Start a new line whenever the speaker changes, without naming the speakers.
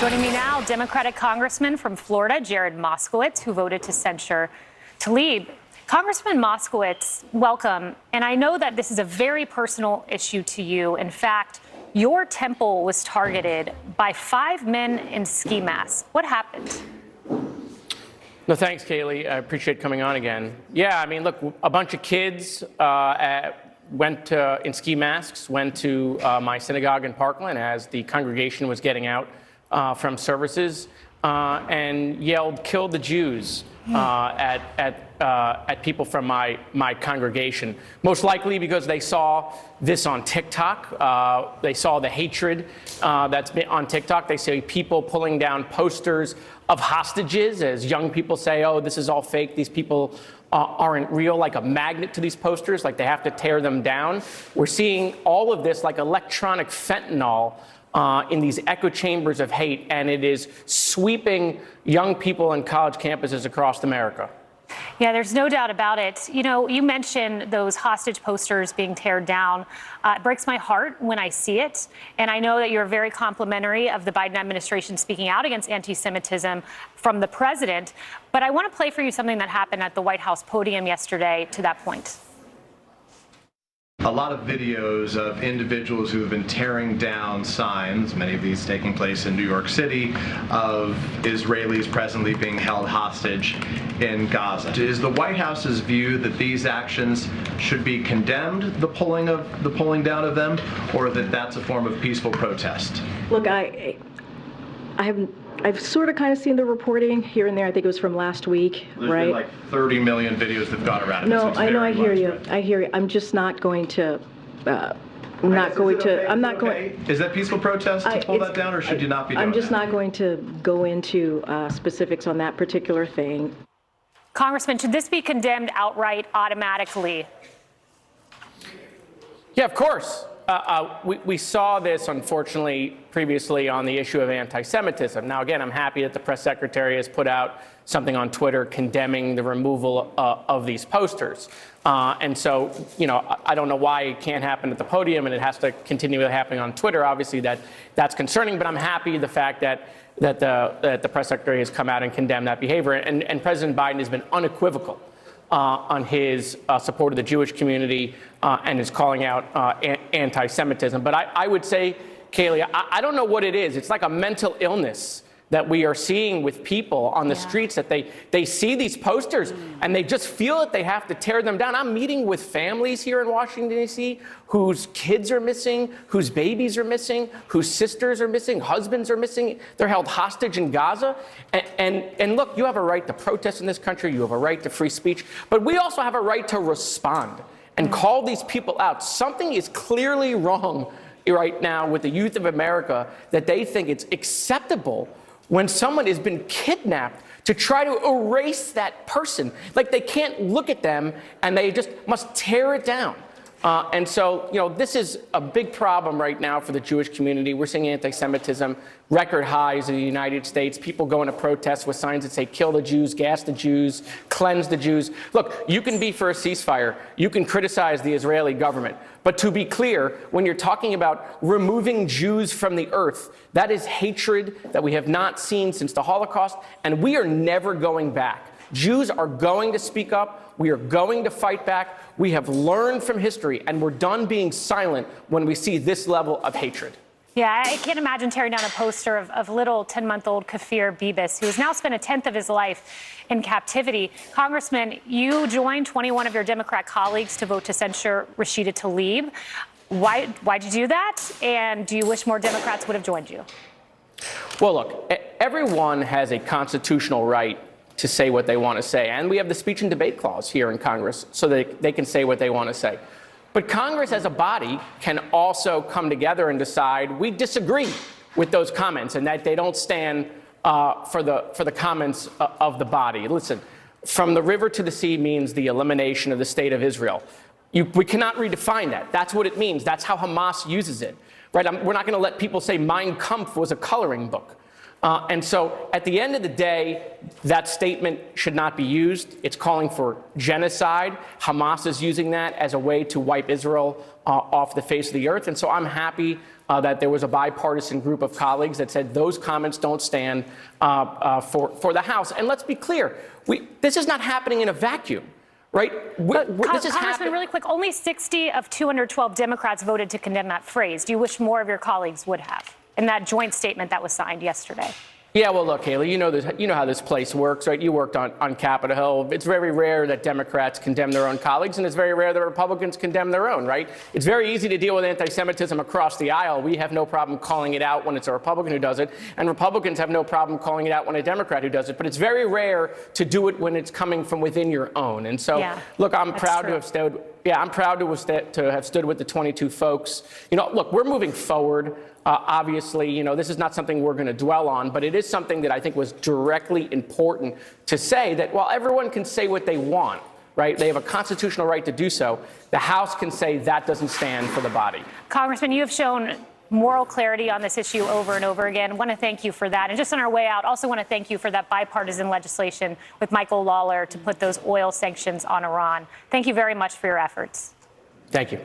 Joining me now, Democratic Congressman from Florida, Jared Moskowitz, who voted to censure Tlaib. Congressman Moskowitz, welcome. And I know that this is a very personal issue to you. In fact, your temple was targeted by 5 men in ski masks. What happened?
No, thanks, Kayleigh. I appreciate coming on again. Yeah, I mean, look, a bunch of kids went in ski masks, went to my synagogue in Parkland as the congregation was getting out from services and yelled, "Kill the Jews," at people from my congregation. Most likely because they saw this on TikTok. They saw the hatred that's been on TikTok. They see people pulling down posters of hostages as young people say, "Oh, this is all fake. These people aren't real," like a magnet to these posters, like they have to tear them down. We're seeing all of this like electronic fentanyl in these echo chambers of hate, and it is sweeping young people on college campuses across America.
Yeah, there's no doubt about it. You know, you mentioned those hostage posters being teared down. It breaks my heart when I see it. And I know that you're very complimentary of the Biden administration speaking out against anti-Semitism from the president. But I want to play for you something that happened at the White House podium yesterday to that point.
A lot of videos of individuals who have been tearing down signs, many of these taking place in New York City, of Israelis presently being held hostage in Gaza. Is the White House's view that these actions should be condemned, the pulling down of them, or that that's a form of peaceful protest?
Look, I've sort of kind of seen the reporting here and there. I think it was from last week,
There's
right?
been like 30 million videos that have gone around.
No, I know, I hear you. I hear you. I'm just not going to. I'm not going to.
Is that peaceful protest to pull that down, or should you not be doing
I'm just
that?
not going to go into specifics on that particular thing.
Congressman, should this be condemned outright automatically?
Yeah, of course. We saw this, unfortunately, previously on the issue of anti-Semitism. Now, again, I'm happy that the press secretary has put out something on Twitter condemning the removal of these posters. And so, you know, I don't know why it can't happen at the podium and it has to continue happening on Twitter. Obviously, that's concerning, but I'm happy the fact that the press secretary has come out and condemned that behavior. And President Biden has been unequivocal on his support of the Jewish community and is calling out anti-Semitism. But I would say, Kayleigh, I don't know what it is. It's like a mental illness that we are seeing with people on the streets, that they see these posters and they just feel that they have to tear them down. I'm meeting with families here in Washington, D.C., whose kids are missing, whose babies are missing, whose sisters are missing, husbands are missing. They're held hostage in Gaza. And look, you have a right to protest in this country. You have a right to free speech. But we also have a right to respond and call these people out. Something is clearly wrong right now with the youth of America that they think it's acceptable when someone has been kidnapped to try to erase that person. Like they can't look at them and they just must tear it down. And so, you know, this is a big problem right now for the Jewish community. We're seeing anti-Semitism, record highs in the United States, people going to protests with signs that say kill the Jews, gas the Jews, cleanse the Jews. Look, you can be for a ceasefire. You can criticize the Israeli government. But to be clear, when you're talking about removing Jews from the earth, that is hatred that we have not seen since the Holocaust, and we are never going back. Jews are going to speak up. We are going to fight back. We have learned from history, and we're done being silent when we see this level of hatred.
Yeah, I can't imagine tearing down a poster of little 10-month-old Kafir Bibas, who has now spent a tenth of his life in captivity. Congressman, you joined 21 of your Democrat colleagues to vote to censure Rashida Tlaib. Why'd you do that? And do you wish more Democrats would have joined you?
Well, look, everyone has a constitutional right to say what they want to say. And we have the speech and debate clause here in Congress so that they can say what they want to say. But Congress as a body can also come together and decide we disagree with those comments and that they don't stand for the comments of the body. Listen, from the river to the sea means the elimination of the state of Israel. We cannot redefine that. That's what it means. That's how Hamas uses it. Right? We're not going to let people say Mein Kampf was a coloring book. And so at the end of the day, that statement should not be used. It's calling for genocide. Hamas is using that as a way to wipe Israel off the face of the earth. And so I'm happy that there was a bipartisan group of colleagues that said those comments don't stand for the House. And let's be clear, this is not happening in a vacuum. Right?
Congressman, really quick, only 60 of 212 Democrats voted to condemn that phrase. Do you wish more of your colleagues would have in that joint statement that was signed yesterday?
Yeah, well, look, Kayleigh, you know how this place works, right? You worked on Capitol Hill. It's very rare that Democrats condemn their own colleagues, and it's very rare that Republicans condemn their own, right? It's very easy to deal with anti-Semitism across the aisle. We have no problem calling it out when it's a Republican who does it, and Republicans have no problem calling it out when a Democrat who does it. But it's very rare to do it when it's coming from within your own. And so, look, I'm proud to have stood. Yeah, I'm proud to have stood with the 22 folks. Look, we're moving forward. Obviously, this is not something we're going to dwell on, but it is something that I think was directly important to say that while everyone can say what they want, right, they have a constitutional right to do so, the House can say that doesn't stand for the body.
Congressman, you have shown moral clarity on this issue over and over again. I want to thank you for that. And just on our way out, also want to thank you for that bipartisan legislation with Michael Lawler to put those oil sanctions on Iran. Thank you very much for your efforts.
Thank you.